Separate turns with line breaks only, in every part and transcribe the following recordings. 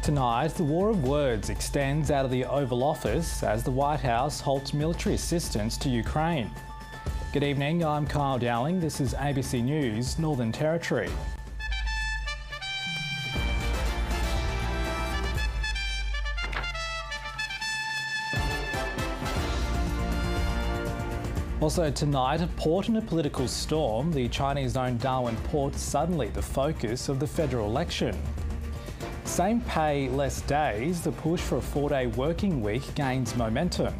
Tonight, the war of words extends out of the Oval Office as the White House halts military assistance to Ukraine. Good evening, I'm Kyle Dowling. This is ABC News, Northern Territory. Also tonight, a port in a political storm. The Chinese-owned Dowling port suddenly the focus of the federal election. Same pay, less days. The push for a 4-day working week gains momentum.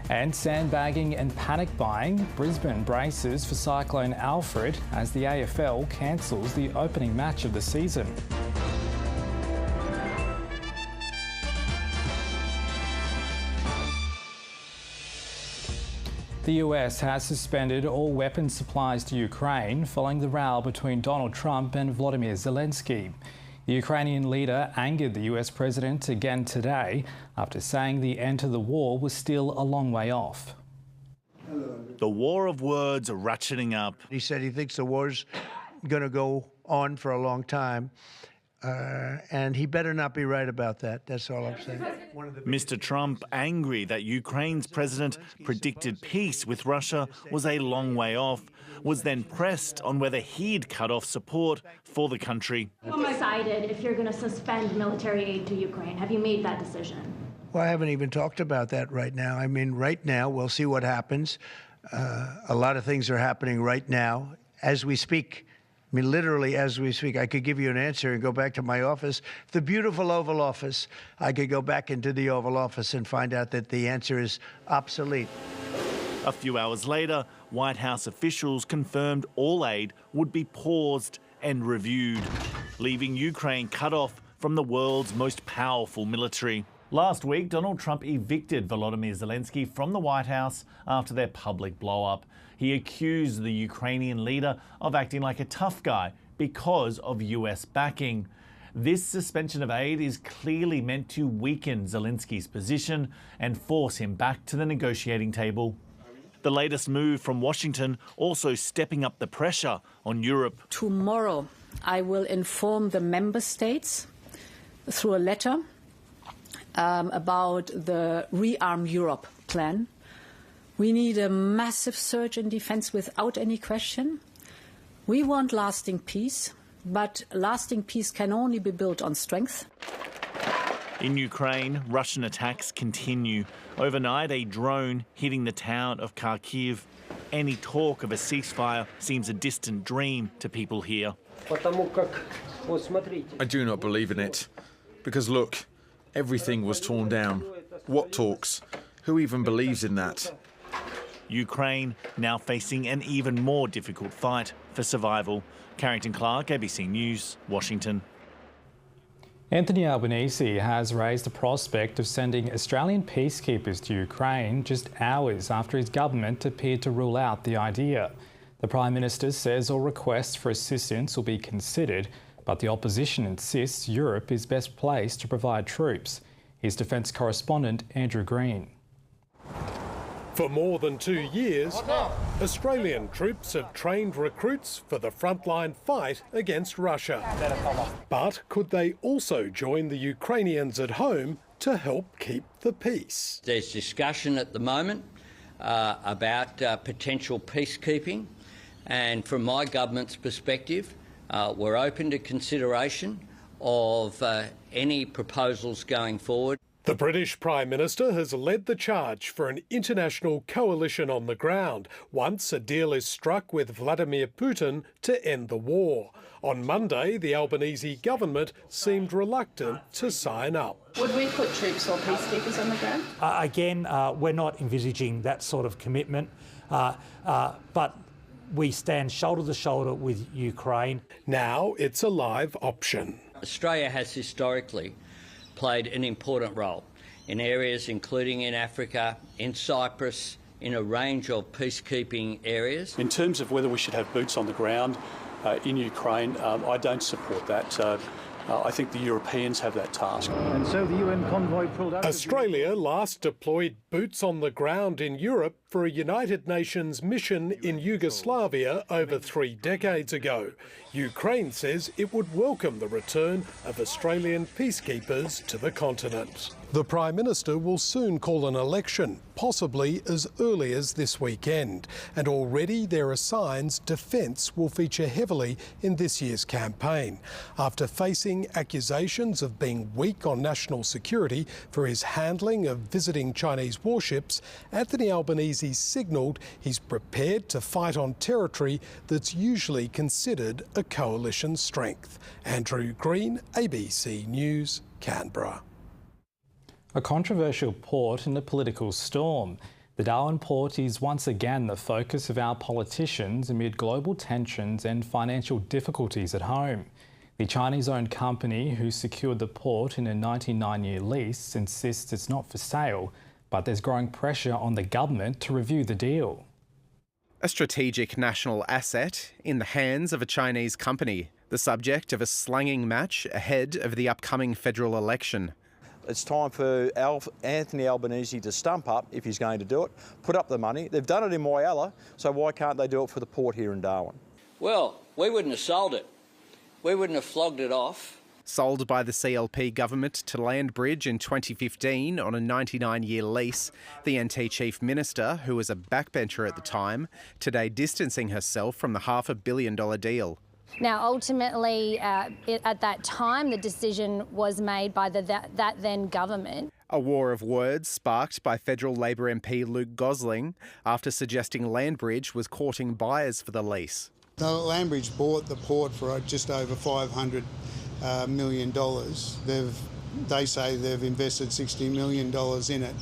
And sandbagging and panic buying. Brisbane braces for Cyclone Alfred as the AFL cancels the opening match of the season. The US has suspended all weapons supplies to Ukraine following the row between Donald Trump and Volodymyr Zelensky. The Ukrainian leader angered the US president again today after saying the end to the war was still a long way off.
The war of words are ratcheting up.
He said he thinks the war's going to go on for a long time. And he better not be right about that. That's all I'm saying.
Mr. Trump angry that Ukraine's president predicted peace with Russia was a long way off, was then pressed on whether he'd cut off support for the country.
Who decided if you're going to suspend military aid to Ukraine? Have you made that decision?
Well, I haven't even talked about that right now. I mean, right now, we'll see what happens. A lot of things are happening right now as we speak. I mean, literally, as we speak, I could give you an answer and go back to my office. The beautiful Oval Office, I could go back into the Oval Office and find out that the answer is obsolete.
A few hours later, White House officials confirmed all aid would be paused and reviewed, leaving Ukraine cut off from the world's most powerful military. Last week, Donald Trump evicted Volodymyr Zelensky from the White House after their public blow-up. He accused the Ukrainian leader of acting like a tough guy because of US backing. This suspension of aid is clearly meant to weaken Zelensky's position and force him back to the negotiating table. The latest move from Washington also stepping up the pressure on Europe.
Tomorrow, I will inform the member states through a letter about the Rearm Europe plan. We need a massive surge in defence without any question. We want lasting peace, but lasting peace can only be built on strength.
In Ukraine, Russian attacks continue. Overnight, a drone hitting the town of Kharkiv. Any talk of a ceasefire seems a distant dream to people here.
I do not believe in it. Because look, everything was torn down. What talks? Who even believes in that?
Ukraine now facing an even more difficult fight for survival. Carrington Clark, ABC News, Washington.
Anthony Albanese has raised the prospect of sending Australian peacekeepers to Ukraine just hours after his government appeared to rule out the idea. The Prime Minister says all requests for assistance will be considered, but the opposition insists Europe is best placed to provide troops. Here's Defence correspondent Andrew Green.
For more than 2 years, Australian troops have trained recruits for the frontline fight against Russia. But could they also join the Ukrainians at home to help keep the peace?
There's discussion at the moment about potential peacekeeping, and from my government's perspective, we're open to consideration of any proposals going forward.
The British Prime Minister has led the charge for an international coalition on the ground once a deal is struck with Vladimir Putin to end the war. On Monday, the Albanese government seemed reluctant to sign up.
Would we put troops or peacekeepers on the ground?
Again, we're not envisaging that sort of commitment, but we stand shoulder to shoulder with Ukraine.
Now it's a live option.
Australia has historically played an important role in areas including in Africa, in Cyprus, in a range of peacekeeping areas.
In terms of whether we should have boots on the ground in Ukraine, I don't support that. I think the Europeans have that task.
And so the UN convoy pulled out.
Australia last deployed boots on the ground in Europe for a United Nations mission in Yugoslavia over 3 decades ago. Ukraine says it would welcome the return of Australian peacekeepers to the continent. The Prime Minister will soon call an election, possibly as early as this weekend. And already there are signs defence will feature heavily in this year's campaign. After facing accusations of being weak on national security for his handling of visiting Chinese warships, Anthony Albanese signalled he's prepared to fight on territory that's usually considered a coalition strength. Andrew Green, ABC News, Canberra.
A controversial port in a political storm. The Darwin port is once again the focus of our politicians amid global tensions and financial difficulties at home. The Chinese-owned company who secured the port in a 99-year lease insists it's not for sale, but there's growing pressure on the government to review the deal.
A strategic national asset in the hands of a Chinese company, the subject of a slanging match ahead of the upcoming federal election.
It's time for Anthony Albanese to stump up if he's going to do it, put up the money. They've done it in Whyalla, so why can't they do it for the port here in Darwin?
Well, we wouldn't have sold it. We wouldn't have flogged it off.
Sold by the CLP government to Landbridge in 2015 on a 99-year lease, the NT Chief Minister, who was a backbencher at the time, today distancing herself from the $500 million deal.
Now, ultimately, at that time, the decision was made by that then government.
A war of words sparked by federal Labor MP Luke Gosling after suggesting Landbridge was courting buyers for the lease.
So Landbridge bought the port for just over $500 million. They say they've invested $60 million in it,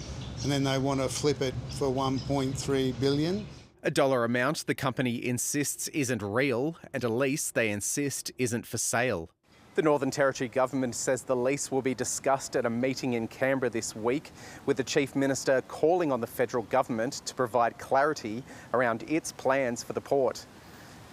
and then they want to flip it for $1.3 billion.
A dollar amount the company insists isn't real, and a lease they insist isn't for sale. The Northern Territory government says the lease will be discussed at a meeting in Canberra this week, with the Chief Minister calling on the federal government to provide clarity around its plans for the port.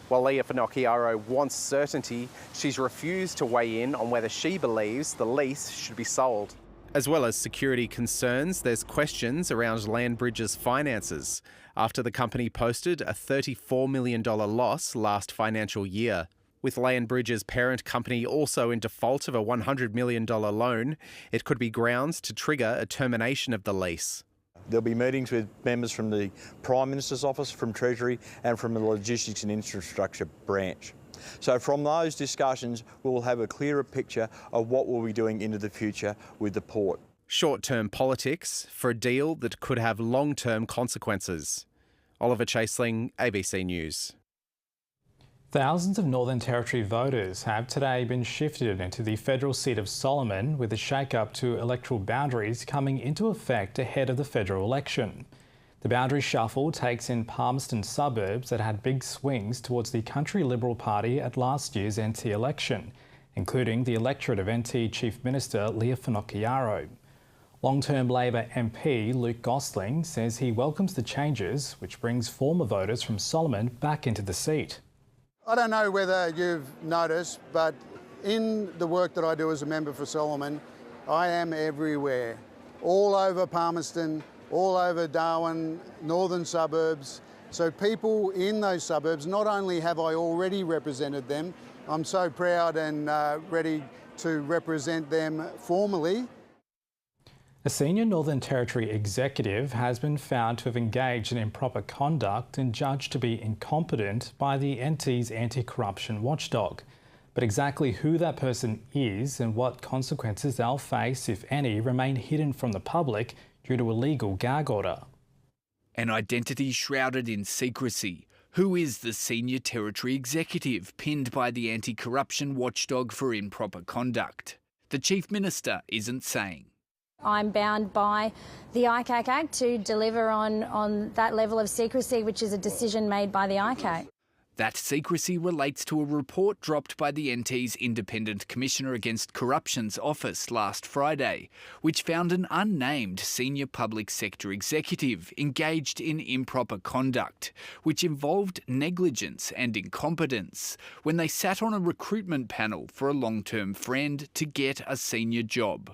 While Leah Finocchiaro wants certainty, she's refused to weigh in on whether she believes the lease should be sold. As well as security concerns, there's questions around Landbridge's finances after the company posted a $34 million loss last financial year. With Landbridge's parent company also in default of a $100 million loan, it could be grounds to trigger a termination of the lease.
There'll be meetings with members from the Prime Minister's office, from Treasury and from the Logistics and Infrastructure branch. So from those discussions, we'll have a clearer picture of what we'll be doing into the future with the port.
Short-term politics for a deal that could have long-term consequences. Oliver Chaseling, ABC News.
Thousands of Northern Territory voters have today been shifted into the federal seat of Solomon, with a shake-up to electoral boundaries coming into effect ahead of the federal election. The boundary shuffle takes in Palmerston suburbs that had big swings towards the Country Liberal Party at last year's NT election, including the electorate of NT Chief Minister Leah Finocchiaro. Long-term Labor MP Luke Gosling says he welcomes the changes, which brings former voters from Solomon back into the seat.
I don't know whether you've noticed, but in the work that I do as a member for Solomon, I am everywhere, all over Palmerston, all over Darwin, northern suburbs. So people in those suburbs, not only have I already represented them, I'm so proud and ready to represent them formally.
A senior Northern Territory executive has been found to have engaged in improper conduct and judged to be incompetent by the NT's anti-corruption watchdog. But exactly who that person is and what consequences they'll face, if any, remain hidden from the public due to a legal gag order.
An identity shrouded in secrecy. Who is the senior Territory executive pinned by the anti-corruption watchdog for improper conduct? The Chief Minister isn't saying.
I'm bound by the ICAC Act to deliver on that level of secrecy, which is a decision made by the ICAC.
That secrecy relates to a report dropped by the NT's Independent Commissioner Against Corruption's office last Friday, which found an unnamed senior public sector executive engaged in improper conduct, which involved negligence and incompetence when they sat on a recruitment panel for a long-term friend to get a senior job.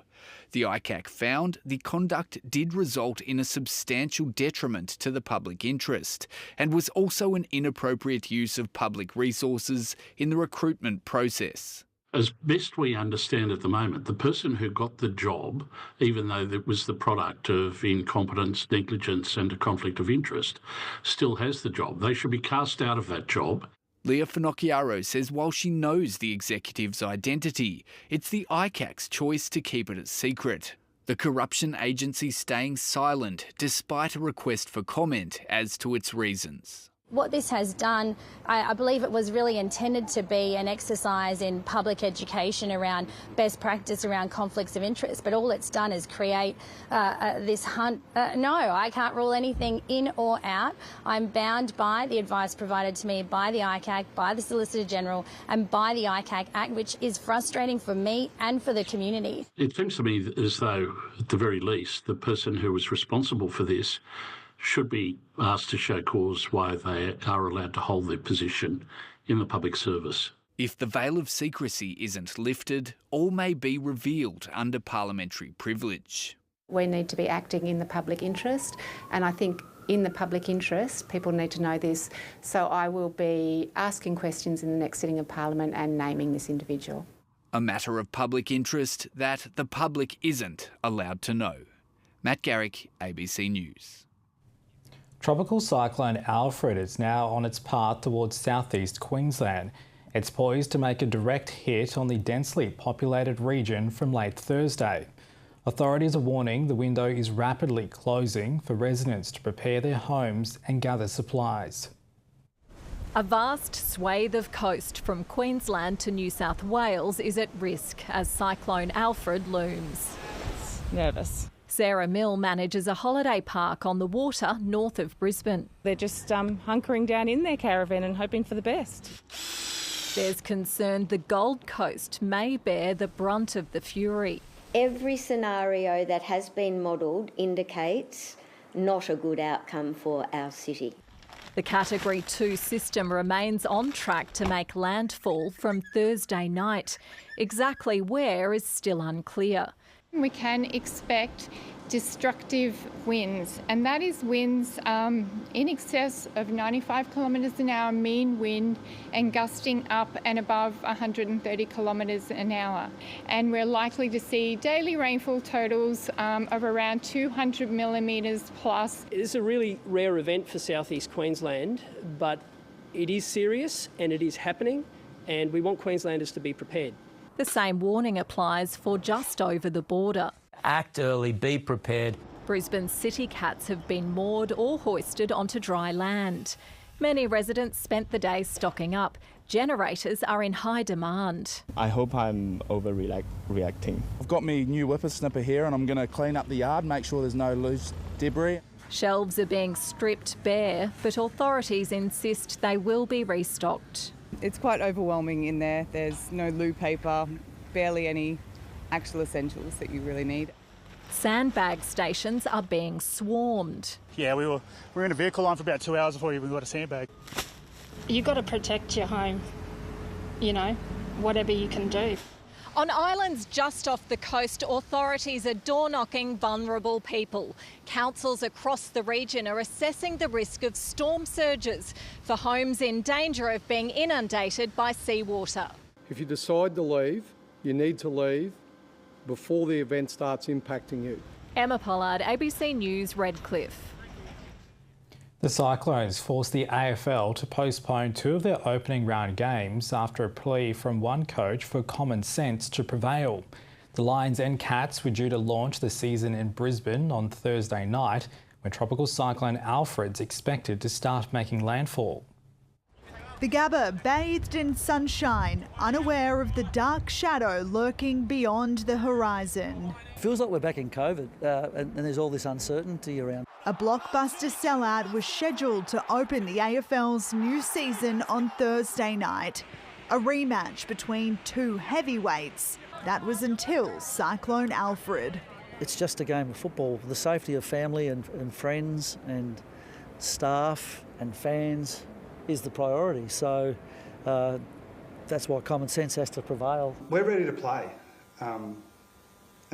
The ICAC found the conduct did result in a substantial detriment to the public interest and was also an inappropriate use of public resources in the recruitment process.
As best we understand at the moment, the person who got the job, even though it was the product of incompetence, negligence and a conflict of interest, still has the job. They should be cast out of that job.
Leah Finocchiaro says while she knows the executive's identity, it's the ICAC's choice to keep it a secret. The corruption agency staying silent despite a request for comment as to its reasons.
What this has done, I believe it was really intended to be an exercise in public education around best practice around conflicts of interest, but all it's done is create this hunt. No, I can't rule anything in or out. I'm bound by the advice provided to me by the ICAC, by the Solicitor General and by the ICAC Act, which is frustrating for me and for the community.
It seems to me as though, at the very least, the person who was responsible for this should be asked to show cause why they are allowed to hold their position in the public service.
If the veil of secrecy isn't lifted, all may be revealed under parliamentary privilege.
We need to be acting in the public interest, and I think in the public interest, people need to know this. So I will be asking questions in the next sitting of Parliament and naming this individual.
A matter of public interest that the public isn't allowed to know. Matt Garrick, ABC News.
Tropical cyclone Alfred is now on its path towards southeast Queensland. It's poised to make a direct hit on the densely populated region from late Thursday. Authorities are warning the window is rapidly closing for residents to prepare their homes and gather supplies.
A vast swathe of coast from Queensland to New South Wales is at risk as Cyclone Alfred looms.
Nervous.
Sarah Mill manages a holiday park on the water north of Brisbane.
They're just hunkering down in their caravan and hoping for the best.
There's concern the Gold Coast may bear the brunt of the fury.
Every scenario that has been modelled indicates not a good outcome for our city.
The Category 2 system remains on track to make landfall from Thursday night. Exactly where is still unclear.
We can expect destructive winds, and that is winds in excess of 95 kilometres an hour mean wind and gusting up and above 130 kilometres an hour. And we're likely to see daily rainfall totals of around 200 millimetres plus.
It's a really rare event for southeast Queensland, but it is serious and it is happening, and we want Queenslanders to be prepared.
The same warning applies for just over the border.
Act early, be prepared.
Brisbane's city cats have been moored or hoisted onto dry land. Many residents spent the day stocking up. Generators are in high demand.
I hope I'm overreacting. I've got me new whippersnapper here and I'm going to clean up the yard, make sure there's no loose debris.
Shelves are being stripped bare, but authorities insist they will be restocked.
It's quite overwhelming in there. There's no loo paper, barely any actual essentials that you really need.
Sandbag stations are being swarmed.
Yeah, we were in a vehicle line for about 2 hours before we even got a sandbag.
You've got to protect your home, whatever you can do.
On islands just off the coast, authorities are door-knocking vulnerable people. Councils across the region are assessing the risk of storm surges for homes in danger of being inundated by seawater.
If you decide to leave, you need to leave before the event starts impacting you.
Emma Pollard, ABC News, Redcliffe.
The Cyclones forced the AFL to postpone 2 of their opening round games after a plea from one coach for common sense to prevail. The Lions and Cats were due to launch the season in Brisbane on Thursday night, when Tropical Cyclone Alfred's expected to start making landfall.
The Gabba bathed in sunshine, unaware of the dark shadow lurking beyond the horizon.
Feels like we're back in COVID and there's all this uncertainty around.
A blockbuster sellout was scheduled to open the AFL's new season on Thursday night. A rematch between 2 heavyweights. That was until Cyclone Alfred.
It's just a game of football. The safety of family and friends and staff and fans is the priority. So that's why common sense has to prevail.
We're ready to play.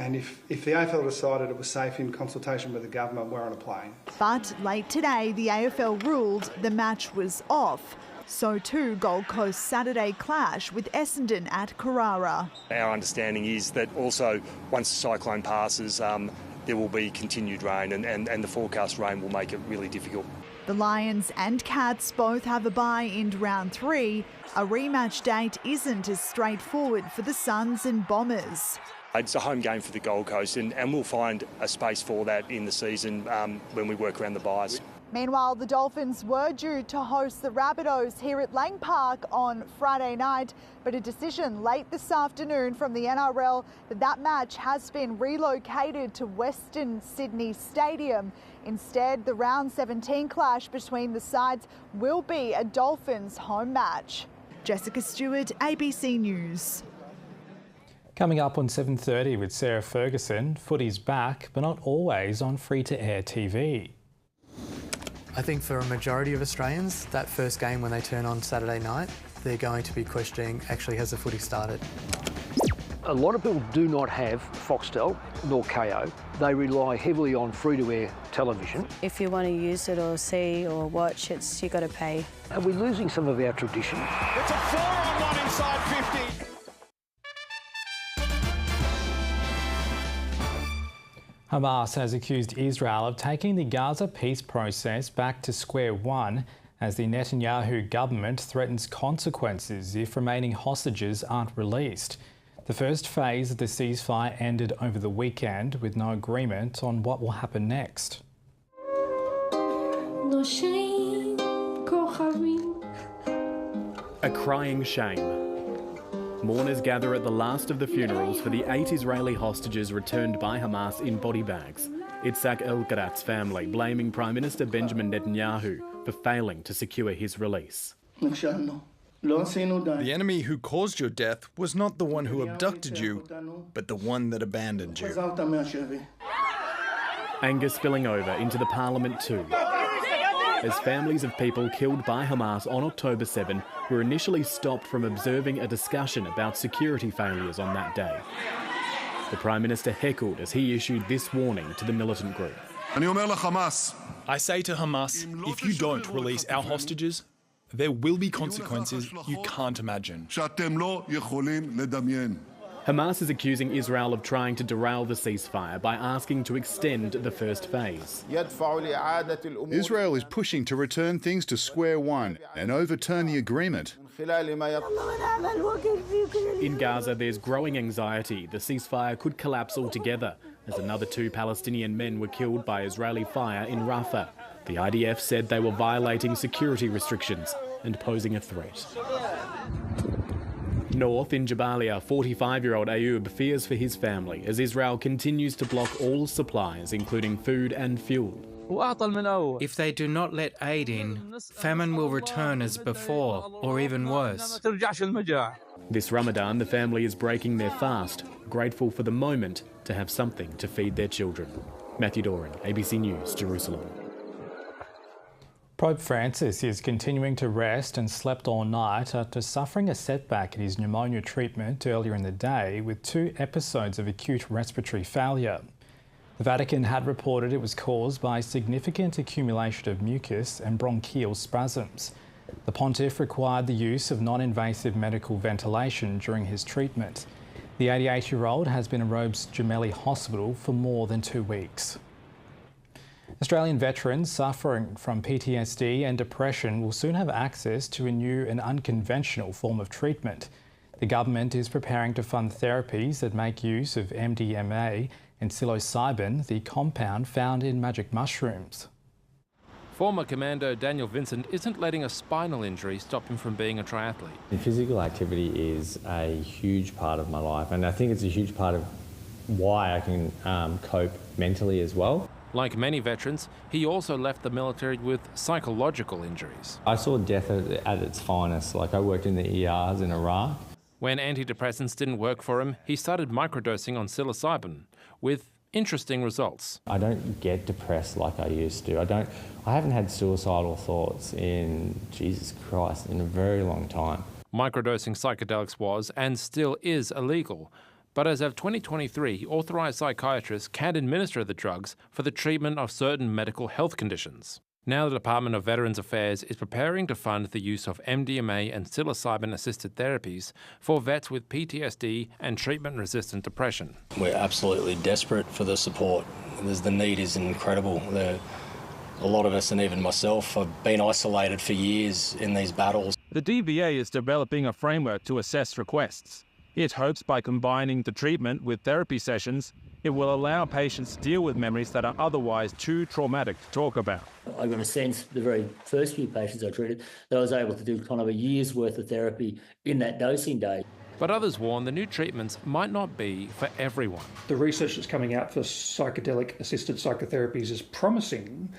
And if the AFL decided it was safe in consultation with the government, we're on a plane.
But late today, the AFL ruled the match was off. So too Gold Coast's Saturday clash with Essendon at Carrara.
Our understanding is that also once the cyclone passes, there will be continued rain and the forecast rain will make it really difficult.
The Lions and Cats both have a bye in round 3. A rematch date isn't as straightforward for the Suns and Bombers.
It's a home game for the Gold Coast and we'll find a space for that in the season when we work around the byes.
Meanwhile, the Dolphins were due to host the Rabbitohs here at Lang Park on Friday night, but a decision late this afternoon from the NRL that match has been relocated to Western Sydney Stadium. Instead, the round 17 clash between the sides will be a Dolphins home match. Jessica Stewart, ABC News.
Coming up on 7:30 with Sarah Ferguson, footy's back, but not always on free-to-air TV.
I think for a majority of Australians, that first game when they turn on Saturday night, they're going to be questioning, actually, has the footy started?
A lot of people do not have Foxtel nor KO. They rely heavily on free-to-air television.
If you want to use it or see or watch, you've got to pay.
Are we losing some of our tradition?
It's a 4-on-1 inside 50.
Hamas has accused Israel of taking the Gaza peace process back to square one as the Netanyahu government threatens consequences if remaining hostages aren't released. The first phase of the ceasefire ended over the weekend with no agreement on what will happen next.
A crying shame. Mourners gather at the last of the funerals for the 8 Israeli hostages returned by Hamas in body bags. Itzhak El-Garat's family blaming Prime Minister Benjamin Netanyahu for failing to secure his release.
The enemy who caused your death was not the one who abducted you, but the one that abandoned you.
Anger spilling over into the parliament too, as families of people killed by Hamas on October 7 were initially stopped from observing a discussion about security failures on that day. The Prime Minister heckled as he issued this warning to the militant group.
I say to Hamas, if you don't release our hostages, there will be consequences you can't imagine.
Hamas is accusing Israel of trying to derail the ceasefire by asking to extend the first phase.
Israel is pushing to return things to square one and overturn the agreement.
In Gaza, there's growing anxiety the ceasefire could collapse altogether, as another 2 Palestinian men were killed by Israeli fire in Rafah. The IDF said they were violating security restrictions and posing a threat. North in Jabalia, 45-year-old Ayub fears for his family as Israel continues to block all supplies, including food and fuel.
If they do not let aid in, famine will return as before, or even worse.
This Ramadan, the family is breaking their fast, grateful for the moment to have something to feed their children. Matthew Doran, ABC News, Jerusalem.
Pope Francis is continuing to rest and slept all night after suffering a setback in his pneumonia treatment earlier in the day with 2 episodes of acute respiratory failure. The Vatican had reported it was caused by significant accumulation of mucus and bronchial spasms. The pontiff required the use of non-invasive medical ventilation during his treatment. The 88-year-old has been in Rome's Gemelli Hospital for more than 2 weeks. Australian veterans suffering from PTSD and depression will soon have access to a new and unconventional form of treatment. The government is preparing to fund therapies that make use of MDMA and psilocybin, the compound found in magic mushrooms.
Former Commando Daniel Vincent isn't letting a spinal injury stop him from being a triathlete.
Physical activity is a huge part of my life, and I think it's a huge part of why I can cope mentally as well.
Like many veterans, he also left the military with psychological injuries.
I saw death at its finest. Like, I worked in the ERs in Iraq.
When antidepressants didn't work for him, he started microdosing on psilocybin, with interesting results.
I don't get depressed like I used to. I haven't had suicidal thoughts in, Jesus Christ, in a very long time.
Microdosing psychedelics was, and still is, illegal, But as of 2023, authorised psychiatrists can administer the drugs for the treatment of certain medical health conditions. Now the Department of Veterans Affairs is preparing to fund the use of MDMA and psilocybin-assisted therapies for vets with PTSD and treatment-resistant depression.
We're absolutely desperate for the support. The need is incredible. A lot of us, and even myself, have been isolated for years in these battles.
The DVA is developing a framework to assess requests. It hopes by combining the treatment with therapy sessions, it will allow patients to deal with memories that are otherwise too traumatic to talk about.
I got a sense the very first few patients I treated that I was able to do kind of a year's worth of therapy in that dosing day.
But others warn the new treatments might not be for everyone.
The research that's coming out for psychedelic-assisted psychotherapies is promising,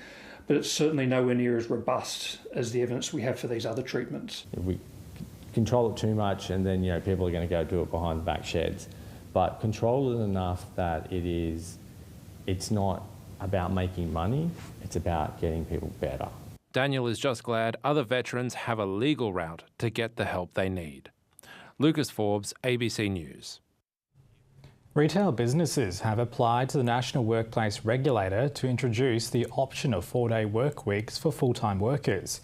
but it's certainly nowhere near as robust as the evidence we have for these other treatments.
If we control it too much, and then people are going to go do it behind the back sheds. But control it enough that it's not about making money, it's about getting people better.
Daniel is just glad other veterans have a legal route to get the help they need. Lucas Forbes, ABC News.
Retail businesses have applied to the National Workplace Regulator to introduce the option of 4-day work weeks for full-time workers.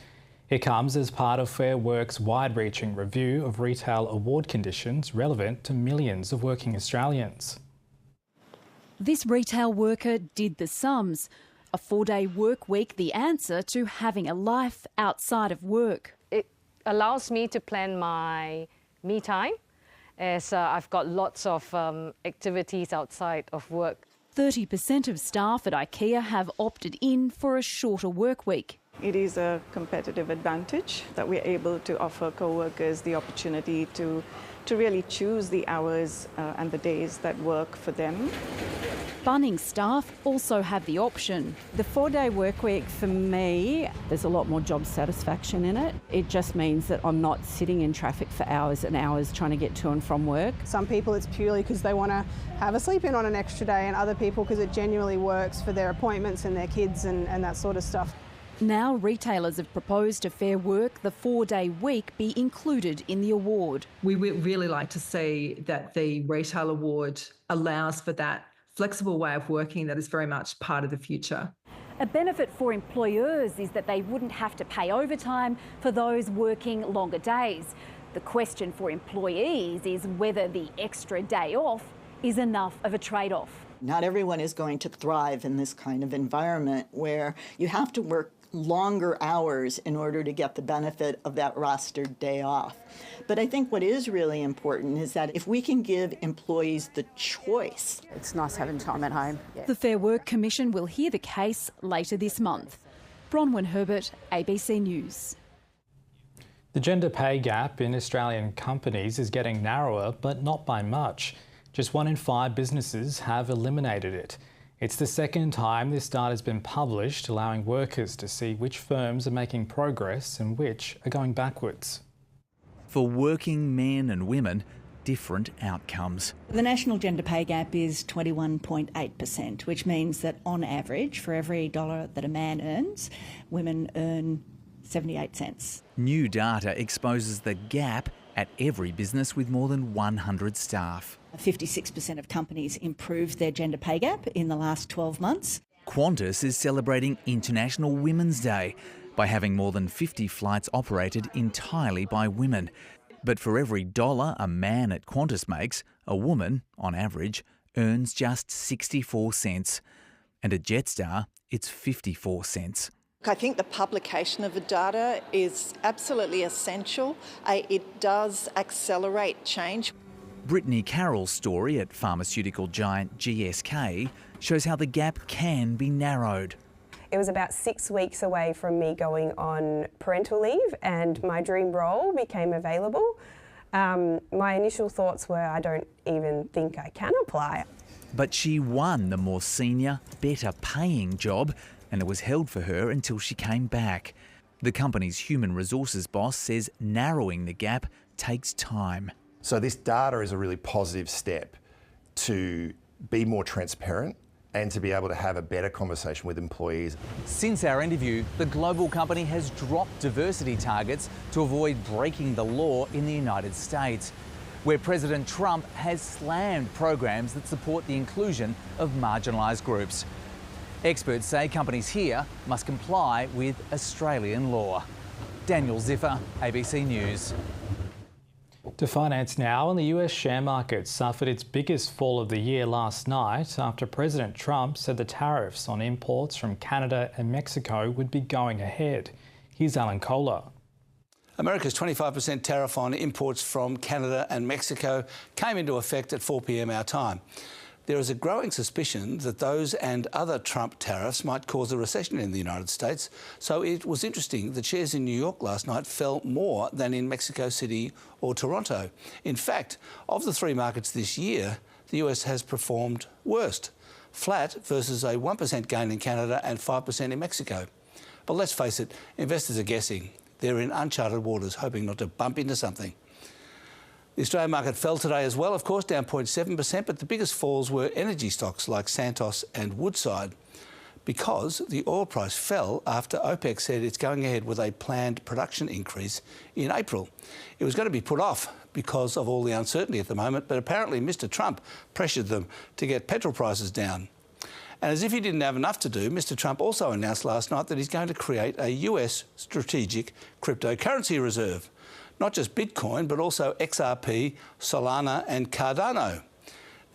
It comes as part of Fair Work's wide-reaching review of retail award conditions relevant to millions of working Australians.
This retail worker did the sums. A 4-day work week, the answer to having a life outside of work.
It allows me to plan my me time, as I've got lots of activities outside of work.
30% of staff at IKEA have opted in for a shorter work week.
It is a competitive advantage that we're able to offer co-workers the opportunity to really choose the hours and the days that work for them.
Bunnings staff also have the option.
The 4-day work week for me, there's a lot more job satisfaction in it. It just means that I'm not sitting in traffic for hours and hours trying to get to and from work.
Some people it's purely because they want to have a sleep in on an extra day, and other people because it genuinely works for their appointments and their kids and that sort of stuff.
Now retailers have proposed to Fair Work the 4-day week be included in the award.
We would really like to see that the retail award allows for that flexible way of working that is very much part of the future.
A benefit for employers is that they wouldn't have to pay overtime for those working longer days. The question for employees is whether the extra day off is enough of a trade-off.
Not everyone is going to thrive in this kind of environment where you have to work longer hours in order to get the benefit of that rostered day off. But I think what is really important is that if we can give employees the choice.
It's nice having time at home. Yeah.
The Fair Work Commission will hear the case later this month. Bronwyn Herbert, ABC News.
The gender pay gap in Australian companies is getting narrower, but not by much. Just 1 in 5 businesses have eliminated it. It's the second time this data has been published, allowing workers to see which firms are making progress and which are going backwards.
For working men and women, different outcomes.
The national gender pay gap is 21.8%, which means that on average, for every dollar that a man earns, women earn 78 cents.
New data exposes the gap at every business with more than 100 staff.
56% of companies improved their gender pay gap in the last 12 months.
Qantas is celebrating International Women's Day by having more than 50 flights operated entirely by women. But for every dollar a man at Qantas makes, a woman, on average, earns just 64 cents. And at Jetstar, it's 54 cents.
I think the publication of the data is absolutely essential. It does accelerate change.
Brittany Carroll's story at pharmaceutical giant GSK shows how the gap can be narrowed.
It was about 6 weeks away from me going on parental leave and my dream role became available. My initial thoughts were, I don't even think I can apply.
But she won the more senior, better paying job, and it was held for her until she came back. The company's human resources boss says narrowing the gap takes time.
So this data is a really positive step to be more transparent and to be able to have a better conversation with employees.
Since our interview, the global company has dropped diversity targets to avoid breaking the law in the United States. where President Trump has slammed programs that support the inclusion of marginalised groups. Experts say companies here must comply with Australian law. Daniel Ziffer, ABC News.
To finance now, and the US share market suffered its biggest fall of the year last night after President Trump said the tariffs on imports from Canada and Mexico would be going ahead. Here's Alan Kohler.
America's 25% tariff on imports from Canada and Mexico came into effect at 4 p.m. our time. There is a growing suspicion that those and other Trump tariffs might cause a recession in the United States, so it was interesting that shares in New York last night fell more than in Mexico City or Toronto. In fact, of the three markets this year, the US has performed worst, flat versus a 1% gain in Canada and 5% in Mexico. But let's face it, investors are guessing. They're in uncharted waters, hoping not to bump into something. The Australian market fell today as well, of course, down 0.7%, but the biggest falls were energy stocks like Santos and Woodside, because the oil price fell after OPEC said it's going ahead with a planned production increase in April. It was going to be put off because of all the uncertainty at the moment, but apparently Mr. Trump pressured them to get petrol prices down. And as if he didn't have enough to do, Mr. Trump also announced last night that he's going to create a US strategic cryptocurrency reserve. Not just Bitcoin, but also XRP, Solana and Cardano.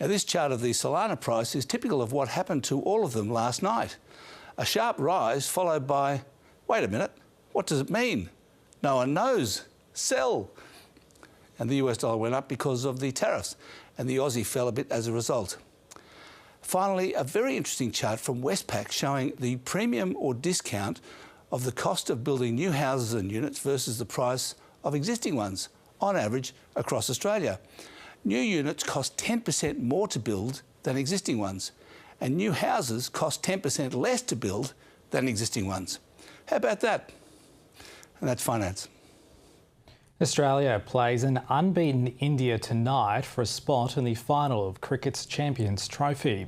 Now, this chart of the Solana price is typical of what happened to all of them last night. A sharp rise followed by, wait a minute, what does it mean? No one knows. Sell. And the US dollar went up because of the tariffs, and the Aussie fell a bit as a result. Finally, a very interesting chart from Westpac showing the premium or discount of the cost of building new houses and units versus the price of existing ones, on average, across Australia. New units cost 10% more to build than existing ones, and new houses cost 10% less to build than existing ones. How about that? And that's finance.
Australia plays an unbeaten India tonight for a spot in the final of cricket's Champions Trophy.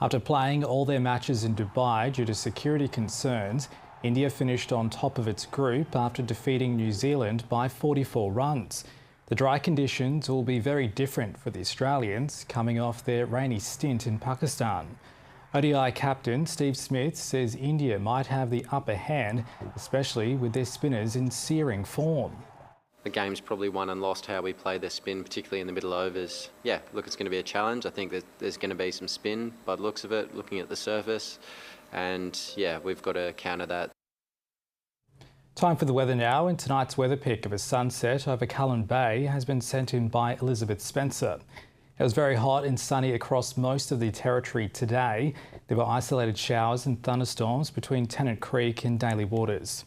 After playing all their matches in Dubai due to security concerns, India finished on top of its group after defeating New Zealand by 44 runs. The dry conditions will be very different for the Australians coming off their rainy stint in Pakistan. ODI captain Steve Smith says India might have the upper hand, especially with their spinners in searing form.
The game's probably won and lost how we play their spin, particularly in the middle overs. Yeah, look, it's going to be a challenge. I think that there's going to be some spin by the looks of it, looking at the surface. And yeah, we've got to counter that.
Time for the weather now, and tonight's weather pick of a sunset over Cullen Bay has been sent in by Elizabeth Spencer. It was very hot and sunny across most of the territory today. There were isolated showers and thunderstorms between Tennant Creek and Daly Waters.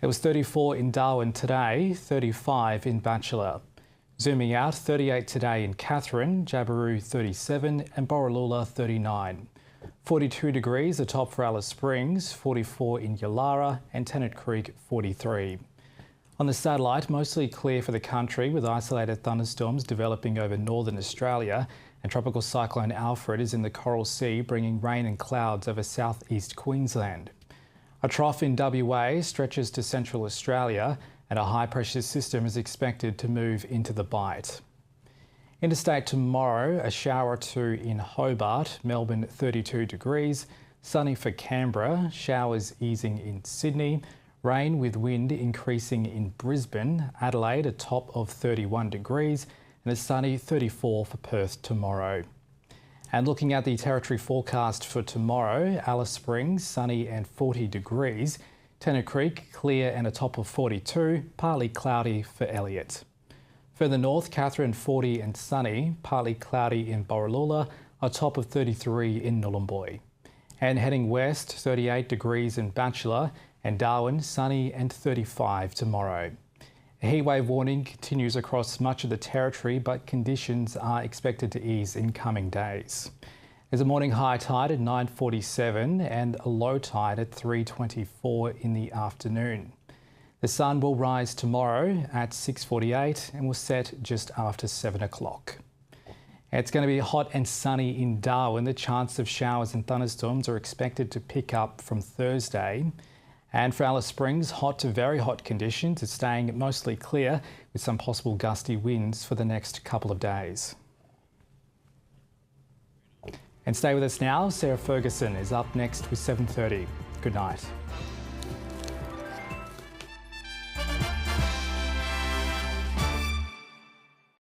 It was 34 in Darwin today, 35 in Bachelor. Zooming out, 38 today in Katherine, Jabiru 37 and Borroloola 39. 42 degrees atop for Alice Springs, 44 in Yalara and Tennant Creek 43. On the satellite, mostly clear for the country with isolated thunderstorms developing over northern Australia, and Tropical Cyclone Alfred is in the Coral Sea bringing rain and clouds over southeast Queensland. A trough in WA stretches to central Australia and a high pressure system is expected to move into the Bight. Interstate tomorrow, a shower or two in Hobart, Melbourne 32 degrees, sunny for Canberra, showers easing in Sydney, rain with wind increasing in Brisbane, Adelaide a top of 31 degrees and a sunny 34 for Perth tomorrow. And looking at the territory forecast for tomorrow, Alice Springs sunny and 40 degrees, Tennant Creek clear and a top of 42, partly cloudy for Elliot. Further north, Katherine 40 and sunny, partly cloudy in Borroloola, a top of 33 in Nhulunbuy. And heading west, 38 degrees in Bachelor and Darwin, sunny and 35 tomorrow. A heatwave warning continues across much of the territory, but conditions are expected to ease in coming days. There's a morning high tide at 9:47 and a low tide at 3:24 in the afternoon. The sun will rise tomorrow at 6:48 and will set just after 7 o'clock. It's going to be hot and sunny in Darwin. The chance of showers and thunderstorms are expected to pick up from Thursday. And for Alice Springs, hot to very hot conditions. It's staying mostly clear with some possible gusty winds for the next couple of days. And stay with us now. Sarah Ferguson is up next with 7:30. Good night.